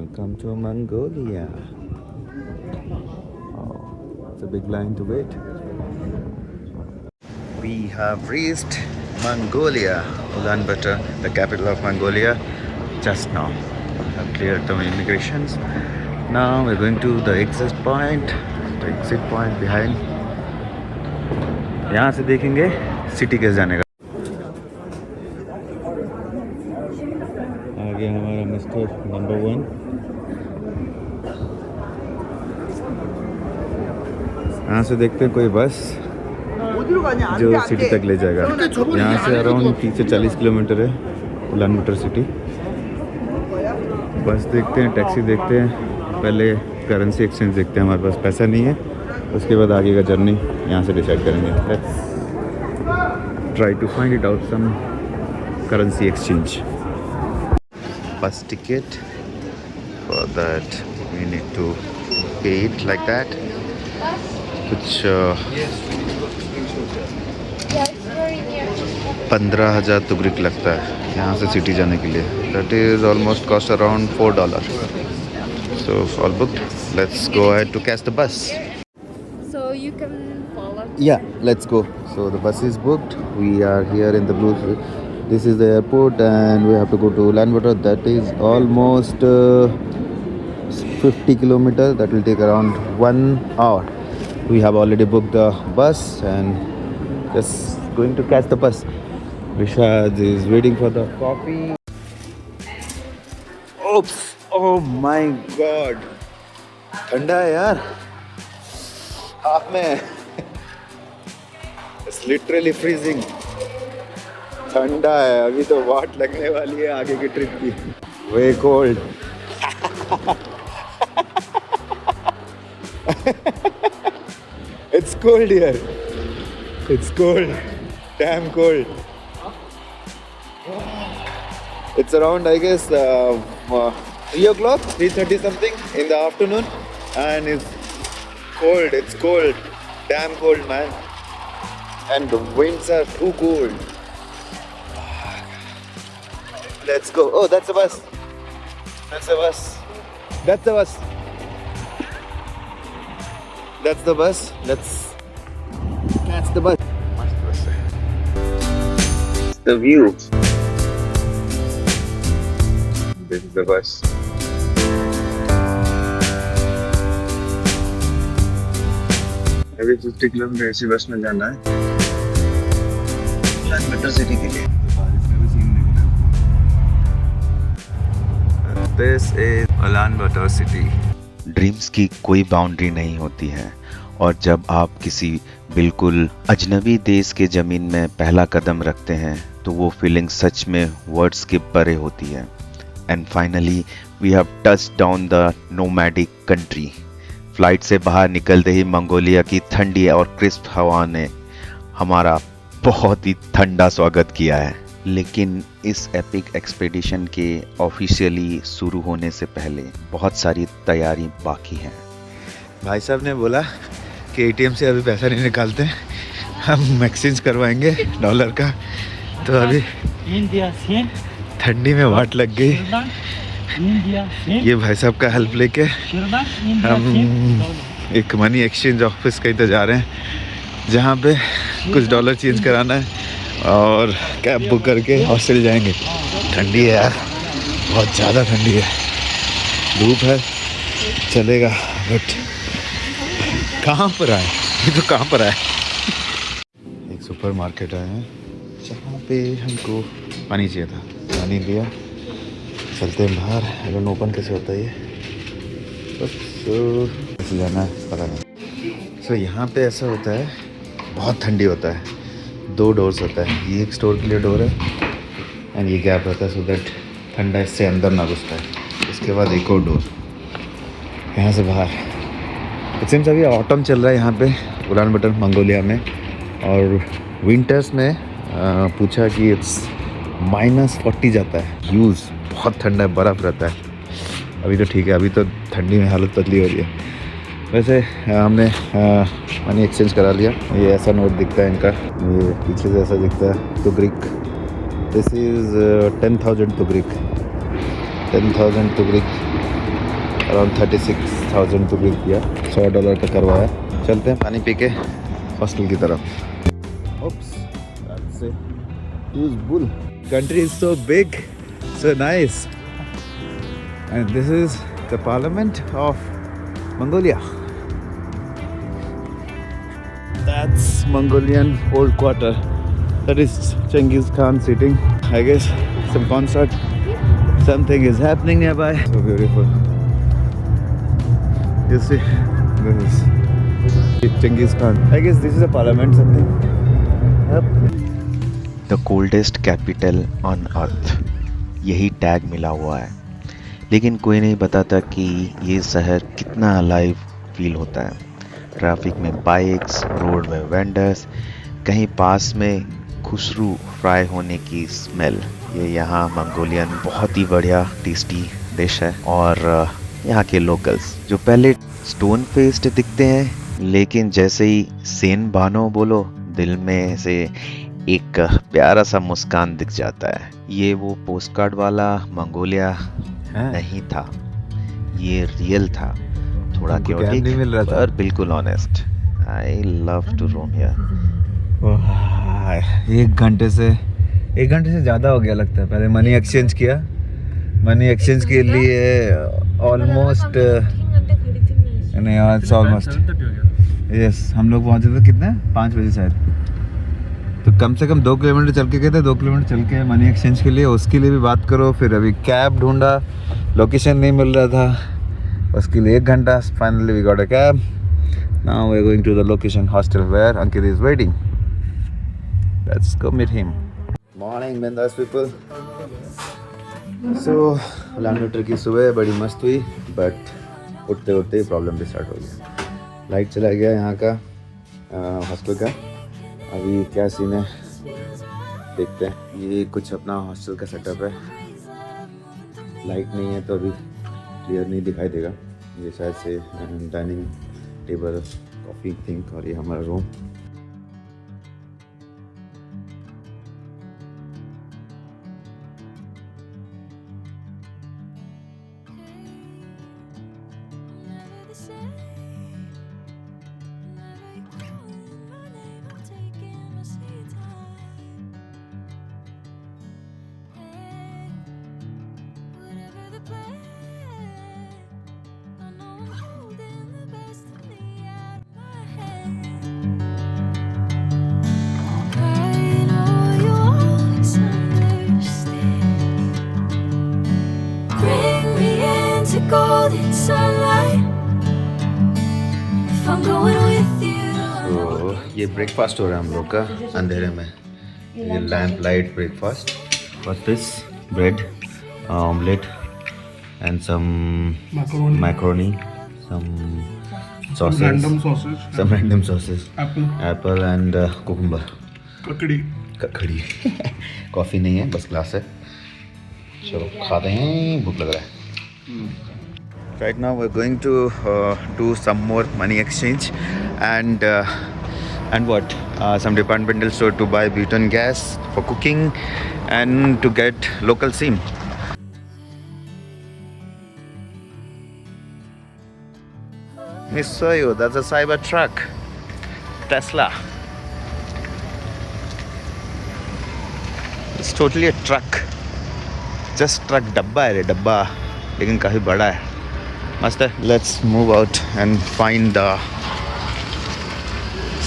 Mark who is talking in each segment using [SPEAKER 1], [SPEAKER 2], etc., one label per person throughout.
[SPEAKER 1] Welcome to Mongolia. Oh, it's a big line to wait. We have reached Mongolia, Ulaanbaatar, the capital of Mongolia, just now. We have cleared the immigrations. Now we're going to the exit point behind. यहाँ से देखेंगे city कैसे जाने का. आगे हमारा mister number 1. यहाँ से देखते हैं कोई बस जो सिटी तक ले जाएगा. यहाँ से अराउंड 30 से 40 किलोमीटर है उलानबाटर सिटी. बस देखते हैं, टैक्सी देखते हैं, पहले करेंसी एक्सचेंज देखते हैं. हमारे पास पैसा नहीं है, उसके बाद आगे का जर्नी यहाँ से डिसाइड करेंगे. Let's try to find it out some currency exchange. Bus ticket, for that we need to pay it like that. कुछ 15,000 तुगरिक लगता है यहाँ से सिटी जाने के लिए. That is almost cost around $4. So all booked. Let's go ahead to catch the bus.
[SPEAKER 2] So you can follow.
[SPEAKER 1] Yeah, let's go. So the bus is booked. We are here in the blue. This is the airport and we have to go to Ulaanbaatar. That is almost 50 kilometers. That will take around 1 hour. We have already booked the bus and just going to catch the bus. Vishad is waiting for the coffee. Oops! Oh my God! ठंडा है यार. हाथ में. It's literally freezing. ठंडा है. अभी तो वाट लगने वाली है आगे की ट्रिप की. Way cold. It's cold here. It's cold. Damn cold. It's around, I guess, 3 o'clock, 3:30 something in the afternoon, and it's cold. It's cold. Damn cold, man. And the winds are too cold. Let's go. Oh, that's the bus. That's the bus. That's the bus. That's the bus. Let's catch the bus. The view. This is the bus. अभी 50 kilometre ऐसी बस में जाना है Ulaanbaatar city के लिए. This is Ulaanbaatar city. Dreams की कोई बाउंड्री नहीं होती है और जब आप किसी बिल्कुल अजनबी देश के ज़मीन में पहला कदम रखते हैं तो वो फीलिंग सच में वर्ड्स के परे होती है. And finally we have touched down the nomadic country. Flight से बाहर निकलते ही मंगोलिया की ठंडी और क्रिस्प हवा ने हमारा बहुत ही ठंडा स्वागत किया है. लेकिन इस एपिक एक्सपेडिशन के ऑफिशियली शुरू होने से पहले बहुत सारी तैयारी बाकी है. भाई साहब ने बोला कि एटीएम से अभी पैसा नहीं निकालते, हम एक्सचेंज करवाएंगे डॉलर का. तो अभी ठंडी में वाट लग गई. ये भाई साहब का हेल्प लेके हम एक मनी एक्सचेंज ऑफिस कहीं तो जा रहे हैं जहाँ पे कुछ डॉलर चेंज कराना है और कैब बुक करके हॉस्टल जाएंगे. ठंडी है यार, बहुत ज़्यादा ठंडी है. धूप है, चलेगा. बट कहाँ पर आए, ये तो कहाँ पर आए. एक सुपर मार्केट आए हैं जहाँ पे हमको पानी चाहिए था. पानी लिया, चलते हैं बाहर. आई डोंट नो ओपन कैसे होता है ये. कैसे जाना है पता नहीं. सो यहाँ पे ऐसा होता है, बहुत ठंडी होता है. 2 डोर्स होता है. ये एक स्टोर के लिए डोर है एंड ये गैप रहता है सो दैट ठंडा इससे अंदर ना घुसता है. उसके बाद एक और डोर यहाँ से बाहर. इट सीम्स अभी ऑटम चल रहा है यहाँ पे उलानबाटर मंगोलिया में. और विंटर्स में पूछा कि इट्स -40 जाता है. ह्यूज बहुत ठंडा है, बर्फ़ रहता है. अभी तो ठीक है, अभी तो ठंडी में हालत पतली हो रही है. वैसे हमने मनी एक्सचेंज करा लिया. ये ऐसा नोट दिखता है इनका, ये पीछे से ऐसा दिखता है. Tugrik. This is 10,000 tugrik. 10,000 tugrik around 36,000 rupees दिया, $100 का करवाया। चलते हैं पानी पी के हॉस्टल की तरफ। Oops, that's a huge bull. Country is so big, so nice. And this is the parliament of Mongolia. That's Mongolian old quarter. That is Genghis Khan sitting. I guess some concert, something is happening nearby. So beautiful. You see, this is Genghis Khan. I guess this is a parliament, something. Yep. The coldest capital on earth. यही tag मिला हुआ है, लेकिन कोई नहीं बताता कि ये शहर कितना अलाइव फील होता है। ट्रैफिक में बाइक्स, रोड में वेंडर्स, कहीं पास में खुशरू फ्राई होने की स्मेल। ये यहाँ मंगोलियन बहुत ही बढ़िया टेस्टी डिश है। और यहाँ के लोकल्स जो पहले स्टोन फेस्ड दिखते हैं, लेकिन जैसे ही सेन बानो बोलो, दिल में से एक प्यारा सा मुस्कान दिख जाता है। ये वो पोस्टकार्ड वाला मंगोलिया नहीं था, ये रियल था। थोड़ा क्योटिक नहीं मिल रहा था, पर बिल्कुल honest. I love to roam here. 1 घंटे से ज़्यादा हो गया लगता है। पहले मनी एक्सचेंज किया, मनी एक्सचेंज के लिए ऑलमोस्ट नहीं, ऑलमोस्ट यस, हम लोग पहुँचे थे कितने 5 बजे शायद। तो कम से कम 2 किलोमीटर चल के गए थे, 2 किलोमीटर चल के मनी एक्सचेंज के लिए, उसके लिए भी बात करो। फिर अभी कैब ढूंढा, लोकेशन नहीं मिल रहा था, उसके लिए 1 घंटा। Finally we got a cab. Now we are going to the location hostel where Ankit is waiting. Let's go meet him. Morning bindaas people. So Ulaanbaatar की सुबह बड़ी मस्त हुई, बट उठते उठते ही प्रॉब्लम भी स्टार्ट हो गया। लाइट चला गया यहाँ का हॉस्टल का। अभी क्या सीन है देखते हैं। ये कुछ अपना हॉस्टल का सेटअप है। लाइट नहीं है तो अभी क्लियर नहीं दिखाई देगा। ये शायद से डाइनिंग टेबल, कॉफ़ी थिंक, और ये हमारा room.
[SPEAKER 3] golden sunlight if I'm going with you.
[SPEAKER 1] तो ये ब्रेकफास्ट हो रहा है हम लोग का अंधेरे में। ये lamp light breakfast. What's this? Bread, omelette, and some macaroni, some sauces, some random sauces, apple and cucumber. ककड़ी। कॉफ़ी नहीं है, बस ग्लास है। चलो खाते हैं, भूख लग रहा है। Right now we're going to do some more money exchange and what? Some departmental store to buy butane gas for cooking and to get local SIM. Misoyo, that's a Cybertruck, Tesla. It's totally a truck. Just truck, डब्बा है रे, डब्बा, लेकिन काफ़ी बड़ा है, मस्त है। Let's move out and find the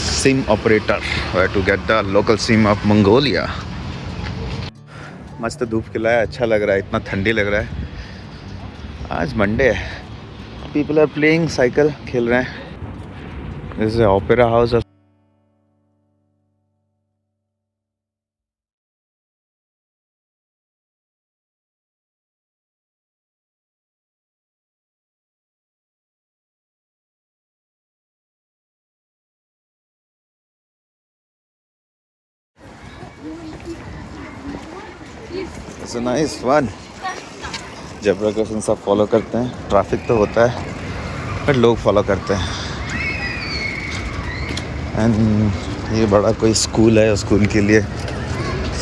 [SPEAKER 1] SIM operator where to get the local SIM of Mongolia. मस्त धूप खिला है, अच्छा लग रहा है, इतना ठंडी लग रहा है। आज मंडे है, पीपल आर प्लेइंग, साइकिल खेल रहे हैं। This is opera house. It's a nice one. Zebra crossing सब फॉलो करते हैं। ट्रैफिक तो होता है बट लोग फॉलो करते हैं। एंड ये बड़ा कोई स्कूल है, स्कूल के लिए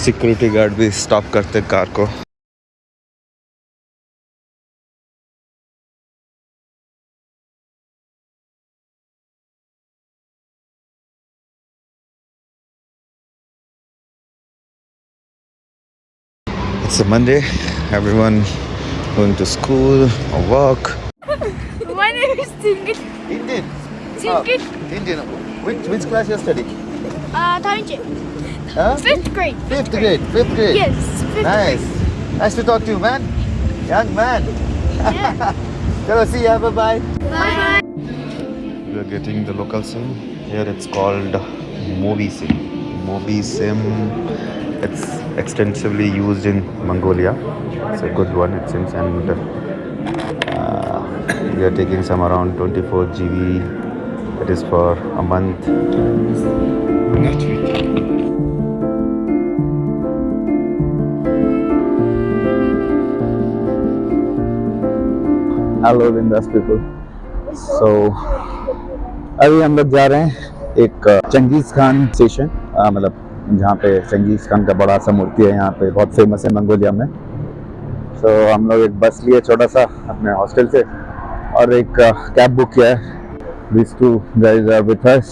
[SPEAKER 1] सिक्योरिटी गार्ड भी स्टॉप करते कार को। It's a Monday. Everyone going to school or work.
[SPEAKER 2] My name is Tingit.
[SPEAKER 1] Indian.
[SPEAKER 2] Tingit.
[SPEAKER 1] Indian. Which class you study?
[SPEAKER 2] Tangent.
[SPEAKER 1] Huh?
[SPEAKER 2] 5th grade.
[SPEAKER 1] Fifth grade. Fifth grade.
[SPEAKER 2] Yes, 5th
[SPEAKER 1] Nice. Nice to talk to you, man. Young man.
[SPEAKER 2] grade. Yeah.
[SPEAKER 1] Chalo, see ya. Bye bye.
[SPEAKER 2] Bye.
[SPEAKER 1] We are getting the local SIM. Here it's called Mobi SIM. Mobi SIM. It's extensively used in Mongolia. It's a good one, it seems, and we are taking some around 24 GB. It is for a month. Hello बिंदास people. सो अभी हम लोग जा रहे हैं एक Changez Khan station, मतलब जहाँ पे चंगेज़ खान का बड़ा सा मूर्ति है, यहाँ पे बहुत फेमस है मंगोलिया में. सो हम लोग एक बस लिए छोटा सा अपने हॉस्टल से और एक कैब बुक किया है. These two guys are with us.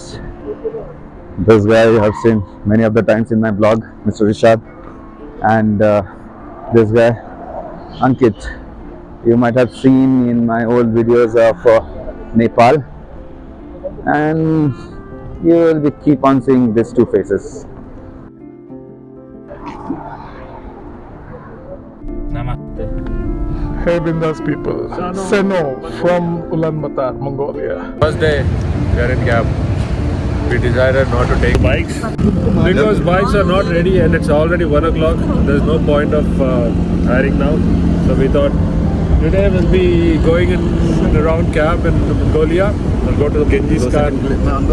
[SPEAKER 1] This guy I have seen many of the times in my blog, Mr. Rishad, and this guy Ankit. You might have seen in my old videos of Nepal, and you will keep on seeing these two faces.
[SPEAKER 4] Hey Bindas people, Seno from Ulaanbaatar, Mongolia.
[SPEAKER 5] First day, we are in cab. We decided not to take bikes because bikes are not ready and it's already 1 o'clock. There's no point of hiring now. So we thought today we'll be going in a round cab in Mongolia. We'll go to the Genghis Khan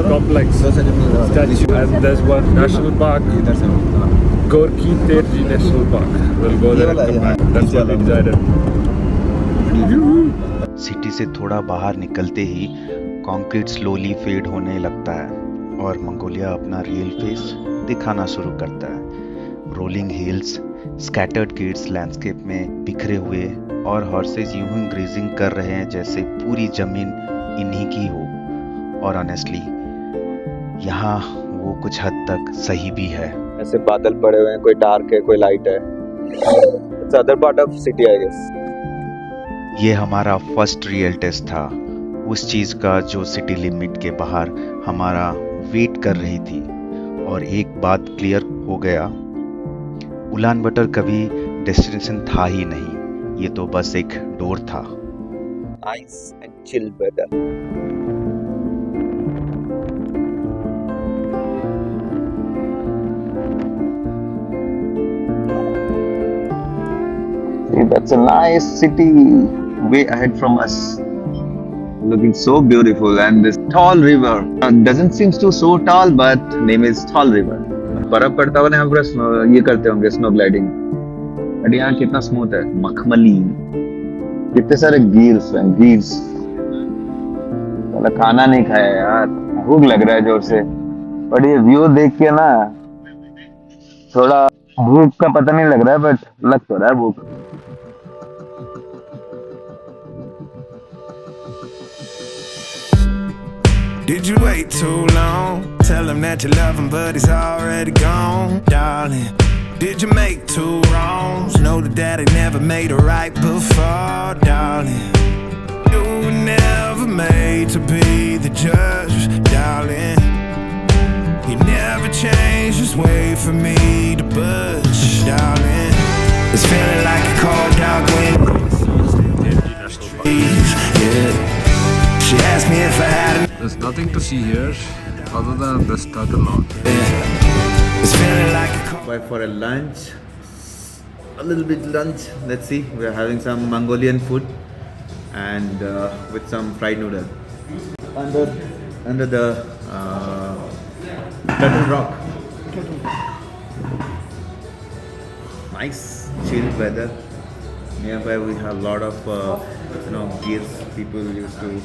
[SPEAKER 5] complex statue, and there's one national park, Gorky Terji National Park. We'll go there and come back. That's what we decided.
[SPEAKER 1] City से थोड़ा बाहर निकलते ही concrete slowly fade होने लगता है और Mongolia अपना real face दिखाना शुरू करता है. Rolling hills, scattered kids landscape में बिखरे हुए और हॉर्सेस यूं ही ग्रेजिंग कर रहे हैं जैसे पूरी जमीन इन्हीं की हो. और ऑनेस्टली यहाँ वो कुछ हद तक सही भी है. ऐसे बादल पड़े हुए हैं, कोई डार्क है कोई लाइट है. It's other part of city I guess. ये हमारा फर्स्ट रियल टेस्ट था उस चीज़ का जो सिटी लिमिट के बाहर हमारा वेट कर रही थी. और एक बात क्लियर हो गया, उलानबाटर कभी डेस्टिनेशन था ही नहीं, ये तो बस एक डोर था. Nice and chill weather. That's a nice city way ahead from us. Looking so beautiful, and this tall river doesn't seem to so tall, but name is Tall River. बर्फ पड़ता हुआ यहाँ पर ये करते होंगे स्नो ग्लाइडिंग. बट यहाँ कितना स्मूथ है, मखमली. कितने सारे गिर्स हैं, गिर्स. मतलब खाना नहीं खाया यार, भूख लग रहा है जोर से. बट ये व्यू देख के ना थोड़ा भूख का पता नहीं लग रहा है, बट लग तो रहा है भूख.
[SPEAKER 6] Did you wait too long? Tell him that you love him, but he's already gone. Darling, did you make two wrongs? Know that daddy never made a right before. Darling, you were never made to be the judge. Darling, he never changed his way for me to budge. Darling, it's feeling like a cold dog wind. Yeah. She asked me if I had an.
[SPEAKER 5] There's nothing to see here other than this turtle lawn.
[SPEAKER 6] It's feeling like a cold.
[SPEAKER 1] By for a lunch, a little bit lunch. Let's see. We are having some Mongolian food and with some fried noodle under the Turtle Rock. Nice chill weather. Nearby we have a lot of gears. People used to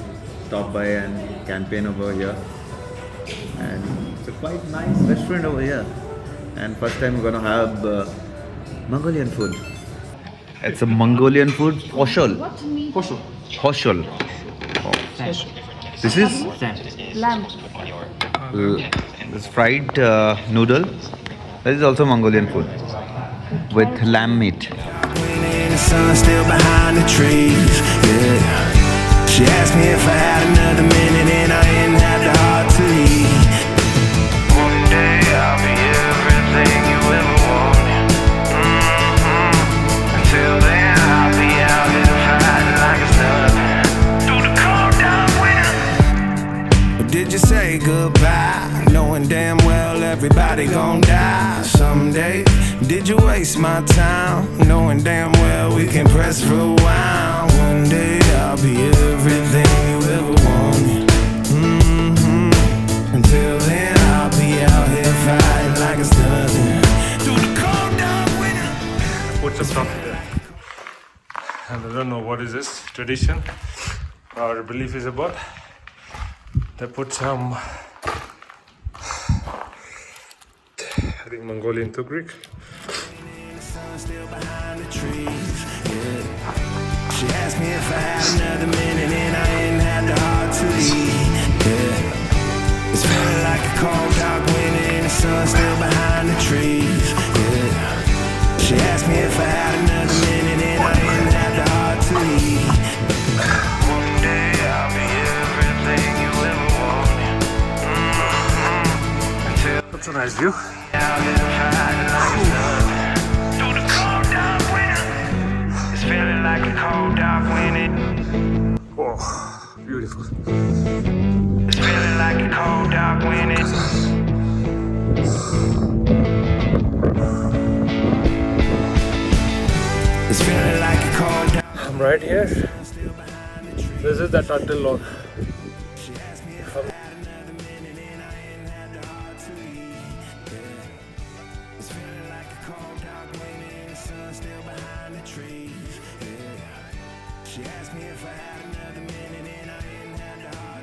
[SPEAKER 1] stop by and campaign over here, and it's a quite nice restaurant over here. And first time we're gonna have Mongolian food. It's a Mongolian food, hoshol. Hoshol. This is
[SPEAKER 2] Lamb.
[SPEAKER 1] this fried noodle. That is also Mongolian food. with lamb meat.
[SPEAKER 6] And the sun still behind the trees, yeah. She asked me if I had another minute and I didn't have the heart to leave. One day I'll be everything you ever wanted. Until then I'll be out here fighting like it's nothing. Through the cold dark winter. Or did you say goodbye, knowing damn well everybody gon' die someday? Did you waste my time, knowing damn well we can press rewind? One day I'll be everything you ever wanted. Until then I'll be out here fighting like it's nothing. Through the cold dark winter.
[SPEAKER 5] Put some stuff there. And I don't know what is this tradition or belief is about. They put some, I think Mongolian turmeric.
[SPEAKER 6] Still behind the trees, yeah. She asked me if I had another minute and I didn't have the heart to leave, yeah. It's feeling like a cold dark winter and the sun still behind the trees, yeah. She asked me if I had another minute and I didn't have the heart to leave. One day I'll be everything you ever wanted.
[SPEAKER 5] That's a nice view.
[SPEAKER 6] Out here fighting like it's nothing. Through the cold dark winter. It's feeling like a cold dark winter.
[SPEAKER 5] Oh, beautiful.
[SPEAKER 6] It's feeling like a cold dark winter. It's feeling like a cold dark.
[SPEAKER 5] I'm right here. This is the turtle log.
[SPEAKER 6] She asked me if I had another minute and I didn't have the heart to leave. It's feeling like a cold dark winter and the sun still behind the trees, yeah. She asked me if I had another minute and I didn't have the heart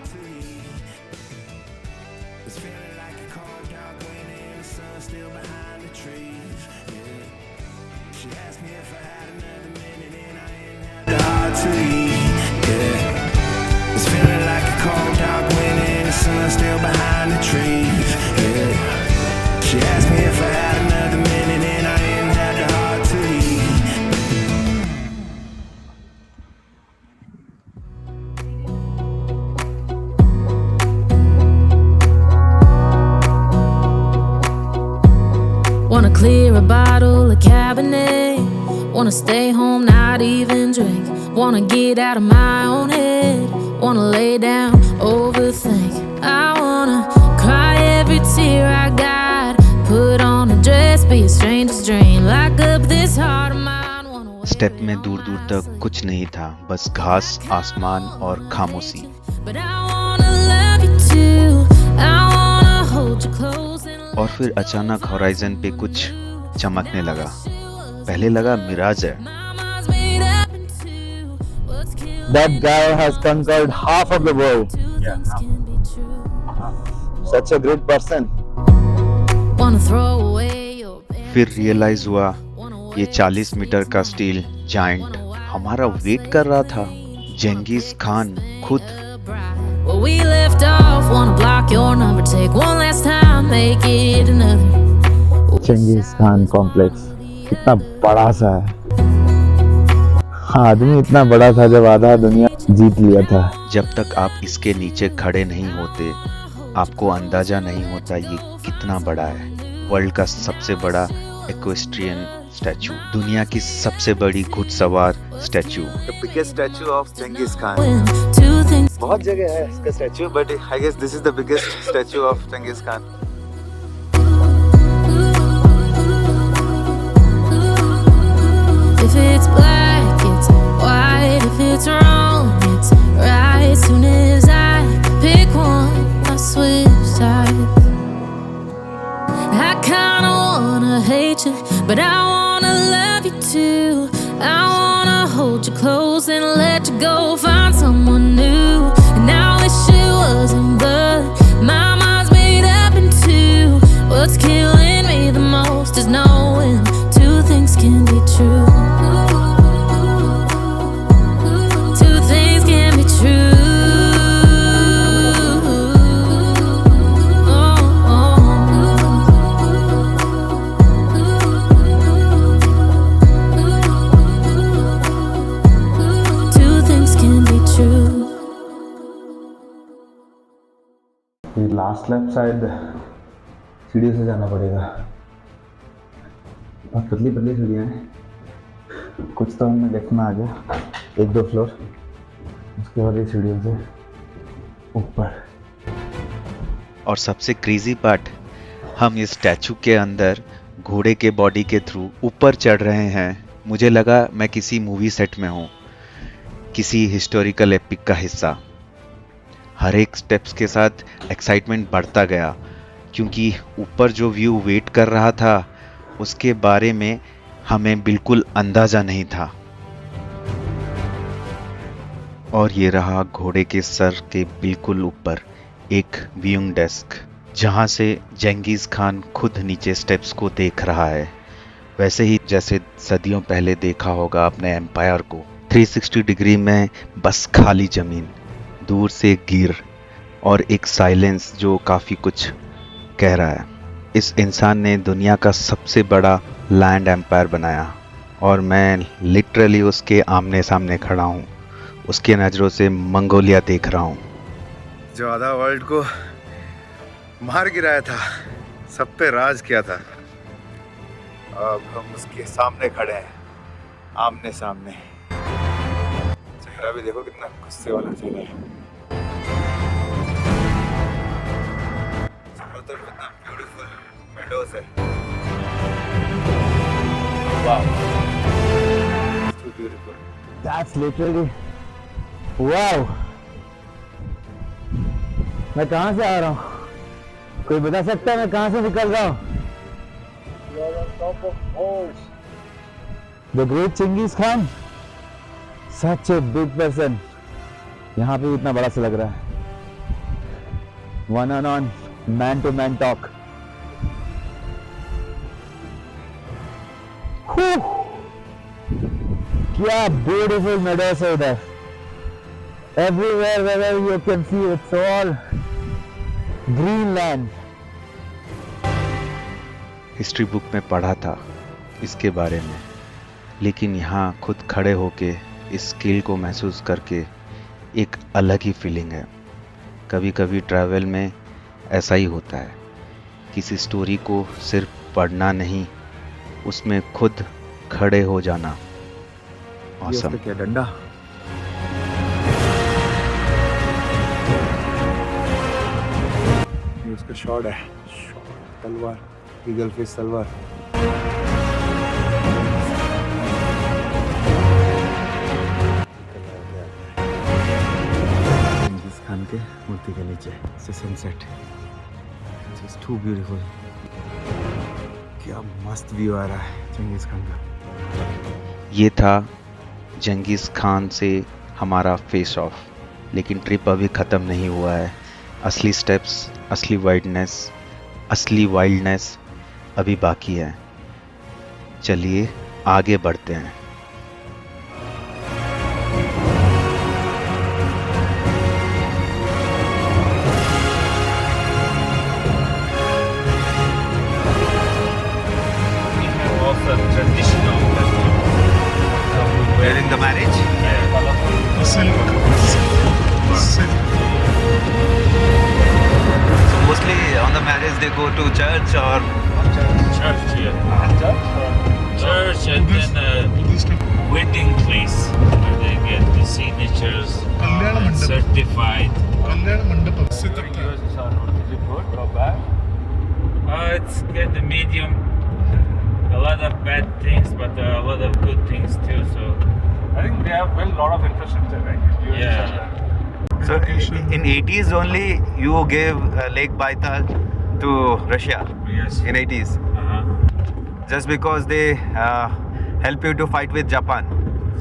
[SPEAKER 6] to leave, yeah. It's feeling like a cold dark winter and the sun still behind the trees, yeah. She asked me if I had another minute and I didn't have the heart to leave.
[SPEAKER 3] Wanna clear a bottle of Cabernet. Wanna stay home, not even drink. Wanna get out of my own head. Wanna lay down, overthink. I wanna cry every tear I got. Put on a dress, be a stranger's dream. Lock up this heart of mine. Wanna wait
[SPEAKER 1] step में दूर दूर तक कुछ नहीं था, बस घास, आसमान और खामोशी.
[SPEAKER 3] But I wanna love you too. I wanna hold you close and
[SPEAKER 1] और फिर अचानक होराइजन पे कुछ चमकने लगा. पहले लगा मिराज है.
[SPEAKER 3] my mind's made up into what's killing
[SPEAKER 4] That guy has conquered half of the world.
[SPEAKER 3] things can be true.
[SPEAKER 4] Such a great person.
[SPEAKER 3] Wanna throw away your
[SPEAKER 1] फिर रियलाइज हुआ ये 40 मीटर का स्टील जायंट हमारा wait कर रहा था. जेंगिस खान खुद.
[SPEAKER 3] Where we left off, wanna block your number, take one last time, make it another.
[SPEAKER 4] Genghis Khan complex कितना बड़ा सा है. आदमी इतना बड़ा था जब आधा दुनिया जीत लिया था.
[SPEAKER 1] जब तक आप इसके नीचे खड़े नहीं होते आपको अंदाजा नहीं होता ये कितना बड़ा है. वर्ल्ड का सबसे बड़ा इक्वेस्ट्रियन स्टैचू, दुनिया की सबसे बड़ी घुड़सवार statue.
[SPEAKER 7] The biggest statue of Genghis Khan.
[SPEAKER 3] When two things
[SPEAKER 7] बहुत जगह है इसका statue, but I guess this is the biggest statue of Genghis Khan.
[SPEAKER 3] if it's black, it's white, if it's wrong, it's right. Soon as I pick one, I switch sides. I kinda wanna hate you, but I wanna love you too. I wanna hold you close and let you go, find someone new. And I wish it wasn't, but my mind's made up in two. What's killing me the most is knowing two things can be true. Two things can be true.
[SPEAKER 4] फिर last lap शायद सीढ़ियों से जाना पड़ेगा। बहुत पतली पतली सीढ़ियाँ हैं, कुछ तो हमें देखना आ गया, 1-2 फ्लोर, उसके बाद ये सीढ़ियों से ऊपर।
[SPEAKER 1] और सबसे क्रेजी पार्ट, हम इस स्टैचू के अंदर घोड़े के बॉडी के थ्रू ऊपर चढ़ रहे हैं। मुझे लगा मैं किसी मूवी सेट में हूँ, किसी हिस्टोरिकल एपिक का हिस्सा। हर एक स्टेप्स के साथ एक्साइटमेंट बढ़ता गया, क्योंकि ऊपर जो व्यू वेट कर रहा था उसके बारे में हमें बिल्कुल अंदाजा नहीं था। और ये रहा घोड़े के सर के बिल्कुल ऊपर एक व्यूइंग डेस्क, जहाँ से जंगीज़ खान खुद नीचे स्टेप्स को देख रहा है, वैसे ही जैसे सदियों पहले देखा होगा अपने एम्पायर को। 360 डिग्री में बस खाली ज़मीन, दूर से गिर और एक साइलेंस जो काफ़ी कुछ कह रहा है। इस इंसान ने दुनिया का सबसे बड़ा लैंड एम्पायर बनाया और मैं लिटरली उसके आमने सामने खड़ा हूँ, उसके नज़रों से मंगोलिया देख रहा हूँ।
[SPEAKER 7] जो आधा वर्ल्ड को मार गिराया था, सब पे राज किया था, अब हम उसके सामने खड़े हैं, आमने सामने। चेहरा भी देखो कितना गुस्से वाला चेहरा है। चारों तरफ कितना ब्यूटीफुल मेडोज है। Wow, too beautiful.
[SPEAKER 4] That's literally wow। मैं कहाँ से आ रहा हूँ? कोई बता सकता है मैं कहाँ से निकल रहा हूँ? The great Genghis Khan, such a big person। यहाँ पे इतना बड़ा सा लग रहा है। One on one, man to man talk। क्या beautiful meadows है इधर। Everywhere, wherever you can see, it's all green land।
[SPEAKER 1] History book में पढ़ा था इसके बारे में, लेकिन यहाँ खुद खड़े होके इस स्किल को महसूस करके एक अलग ही फीलिंग है। कभी कभी ट्रैवल में ऐसा ही होता है, किसी स्टोरी को सिर्फ पढ़ना नहीं, उसमें खुद खड़े हो जाना। ऑसम।
[SPEAKER 7] क्या डंडा? ये उसका शॉट है, तलवार, ईगल फिश तलवार। जंगीज़ खान के मूर्ति के नीचे से सनसेट, जस्ट टू ब्यूटीफुल। क्या मस्त व्यू आ रहा है जंगीज़ खान का।
[SPEAKER 1] ये था जंगीज़ खान से हमारा फेस ऑफ, लेकिन ट्रिप अभी ख़त्म नहीं हुआ है। असली स्टेप्स, असली वाइल्डनेस अभी बाकी है। चलिए आगे बढ़ते हैं।
[SPEAKER 7] During the marriage? So mostly on the marriage they go to church or
[SPEAKER 8] Church, yeah. Church and then a wedding place where they get the signatures certified.
[SPEAKER 5] US is good or bad?
[SPEAKER 8] It's kind of medium. A lot of bad things, but a lot of good things too. So
[SPEAKER 5] I think they have built a lot of infrastructure, right? US
[SPEAKER 8] Yeah.
[SPEAKER 5] has that.
[SPEAKER 7] so in 80s only you gave Lake Baikal to Russia
[SPEAKER 8] yes.
[SPEAKER 7] in 80s just because they help you to fight with Japan.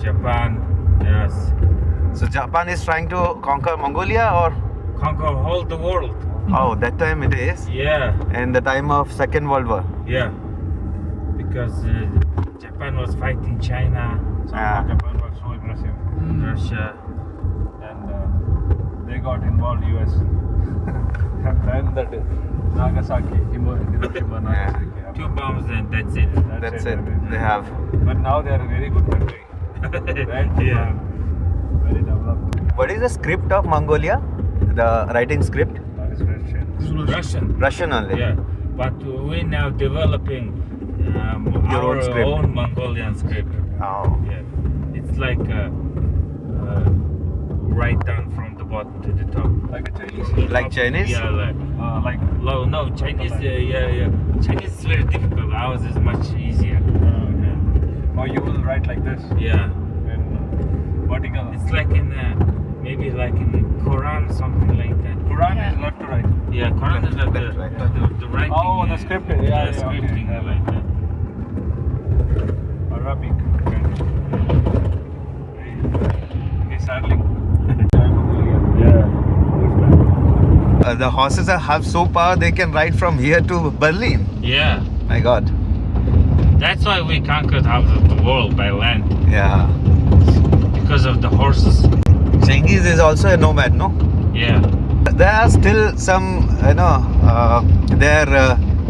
[SPEAKER 8] Japan, yes.
[SPEAKER 7] So Japan is trying to conquer Mongolia or
[SPEAKER 8] Conquer all the world.
[SPEAKER 7] oh that time it is
[SPEAKER 8] Yeah,
[SPEAKER 7] in the time of Second World War.
[SPEAKER 8] yeah. Because Japan was fighting China,
[SPEAKER 5] Japan was so aggressive,
[SPEAKER 8] Russia.
[SPEAKER 5] and they got involved US. And then that Nagasaki, Hiroshima, Nagasaki.
[SPEAKER 8] Two bombs and that's it.
[SPEAKER 7] That's it. They have.
[SPEAKER 5] But now they are a very good country, right?
[SPEAKER 8] Yeah.
[SPEAKER 5] Very developed.
[SPEAKER 7] What is the script of Mongolia? The writing script?
[SPEAKER 5] That is Russian.
[SPEAKER 8] Russian.
[SPEAKER 7] Russian only.
[SPEAKER 8] Yeah, but we're now developing
[SPEAKER 7] Your
[SPEAKER 8] our
[SPEAKER 7] own script.
[SPEAKER 8] own Mongolian script.
[SPEAKER 7] Oh.
[SPEAKER 8] Yeah, it's like right down from the bottom to the top.
[SPEAKER 5] Like a Chinese.
[SPEAKER 7] Like Chinese?
[SPEAKER 8] Yeah, no, Chinese. Yeah. Chinese is very difficult. Ours is much easier.
[SPEAKER 5] Or you will write like this
[SPEAKER 8] Yeah,
[SPEAKER 5] in vertical.
[SPEAKER 8] it's like in maybe like in the Quran, something like that.
[SPEAKER 5] Quran is left to right.
[SPEAKER 8] Yeah, Quran is like
[SPEAKER 7] Left, right.
[SPEAKER 8] the writing.
[SPEAKER 5] Oh, the scripting. Yeah,
[SPEAKER 8] the
[SPEAKER 5] yeah,
[SPEAKER 8] scripting
[SPEAKER 5] okay.
[SPEAKER 8] like that.
[SPEAKER 5] Arabic. Okay, saddling.
[SPEAKER 7] The horses have so power they can ride from here to Berlin.
[SPEAKER 8] Yeah,
[SPEAKER 7] My God.
[SPEAKER 8] that's why we conquered half of the world by land
[SPEAKER 7] Yeah.
[SPEAKER 8] because of the horses.
[SPEAKER 7] Genghis is also a nomad, no?
[SPEAKER 8] Yeah,
[SPEAKER 7] There are still some, their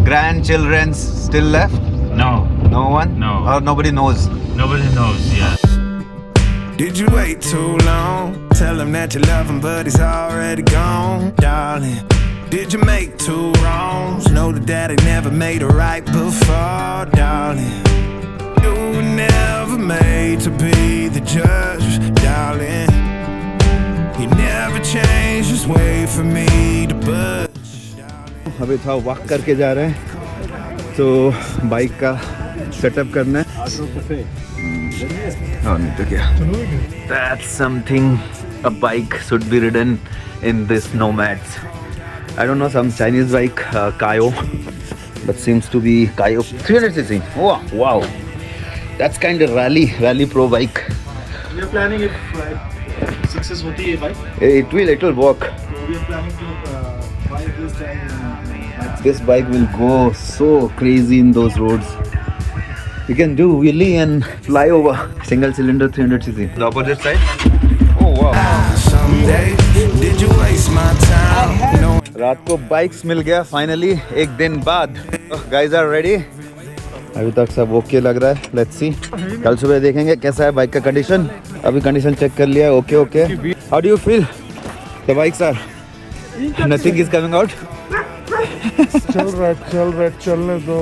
[SPEAKER 7] grandchildren still left.
[SPEAKER 8] no,
[SPEAKER 7] No one?
[SPEAKER 8] No.
[SPEAKER 7] Or nobody knows.
[SPEAKER 8] nobody knows. Yeah.
[SPEAKER 6] Did you wait too long? Tell him that you love him, but he's already gone, darling. Did you make two wrongs? Know that daddy never made a right before, darling. You were never made to be the judge, darling. He never changed his way for me to budge.
[SPEAKER 7] अभी था walk करके जा रहे हैं तो bike का setup करना है हाँ नहीं तो क्या That's something a bike should be ridden in this nomads. I don't know, some Chinese bike, Kayo, but seems to be Kayo 300cc. Oh, wow, that's kind of rally pro bike.
[SPEAKER 9] We are planning if success hoti hai bike,
[SPEAKER 7] It will work.
[SPEAKER 9] so we are planning to buy this and
[SPEAKER 7] This bike will go so crazy in those roads. You can do wheelie and fly over. Single cylinder 300cc. The opposite side. Oh wow.
[SPEAKER 6] Someday, did you waste my time? No.
[SPEAKER 7] रात को bikes मिल गया finally एक दिन बाद. Guys are ready. अभी तक सब okay लग रहा है. Let's see. कल सुबह देखेंगे कैसा है बाइक का कंडीशन. अभी कंडीशन चेक कर लिया है. Okay. How do you feel? The bikes are. Nothing is coming out.
[SPEAKER 9] चल रहा है चलने दो,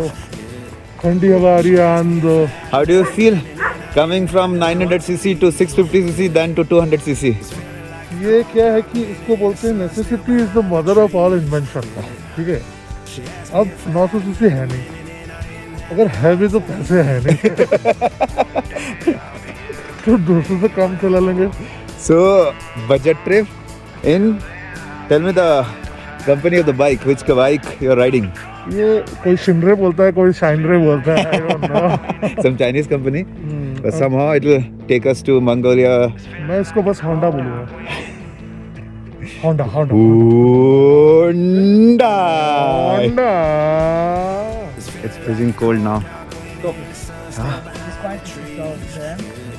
[SPEAKER 9] ठंडी हवा आ रही है आने दो.
[SPEAKER 7] How do you feel coming from 900cc to 650cc then to 200cc?
[SPEAKER 9] ये क्या है कि इसको बोलते हैं necessity is the mother of all invention. ठीक है, अब 900 है नहीं, अगर है भी तो पैसे है नहीं तो 200 से कम चला लेंगे.
[SPEAKER 7] So, budget trip in. Tell me the company of the bike. Which bike you're riding?
[SPEAKER 9] ये कोई शिनरे बोलता है, कोई शाइनरे बोलता है. I don't know.
[SPEAKER 7] Some Chinese company. But somehow it will take us to Mongolia.
[SPEAKER 9] मैं इसको बस होंडा बोलूँगा. Honda.
[SPEAKER 7] It's freezing cold now.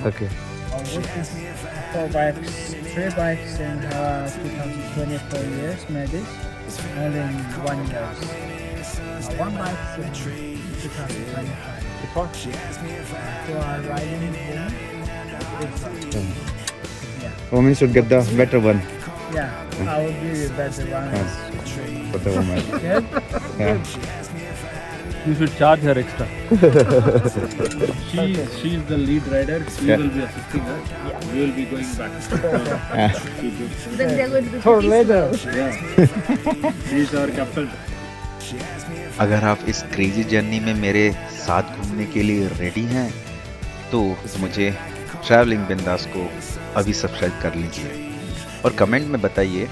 [SPEAKER 7] Okay.
[SPEAKER 10] Four bikes, 3 bikes in 2024 years made this, only in 1 year. One bike in 2025. So I'm riding home.
[SPEAKER 7] Women should get the better one.
[SPEAKER 10] Yeah, I will give you better one.
[SPEAKER 7] For the woman.
[SPEAKER 10] Good?
[SPEAKER 7] Yeah.
[SPEAKER 5] You should charge her extra. She's the lead rider. We will be assisting her. We will be going back.
[SPEAKER 2] Then they're going to
[SPEAKER 10] For later.
[SPEAKER 5] She's our captain.
[SPEAKER 1] अगर आप इस crazy journey में मेरे साथ घूमने के लिए ready हैं तो मुझे ट्रैवलिंग बिंदास को अभी सब्सक्राइब कर लीजिए और कमेंट में बताइए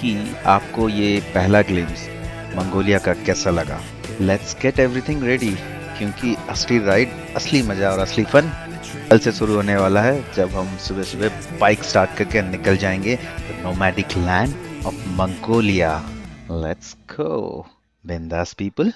[SPEAKER 1] कि आपको ये पहला ग्लिम्स मंगोलिया का कैसा लगा. लेट्स गेट एवरीथिंग रेडी क्योंकि असली राइड, असली मज़ा और असली फन कल से शुरू होने वाला है जब हम सुबह सुबह बाइक स्टार्ट करके निकल जाएंगे the nomadic land of Mongolia. Let's go बिंदास पीपल.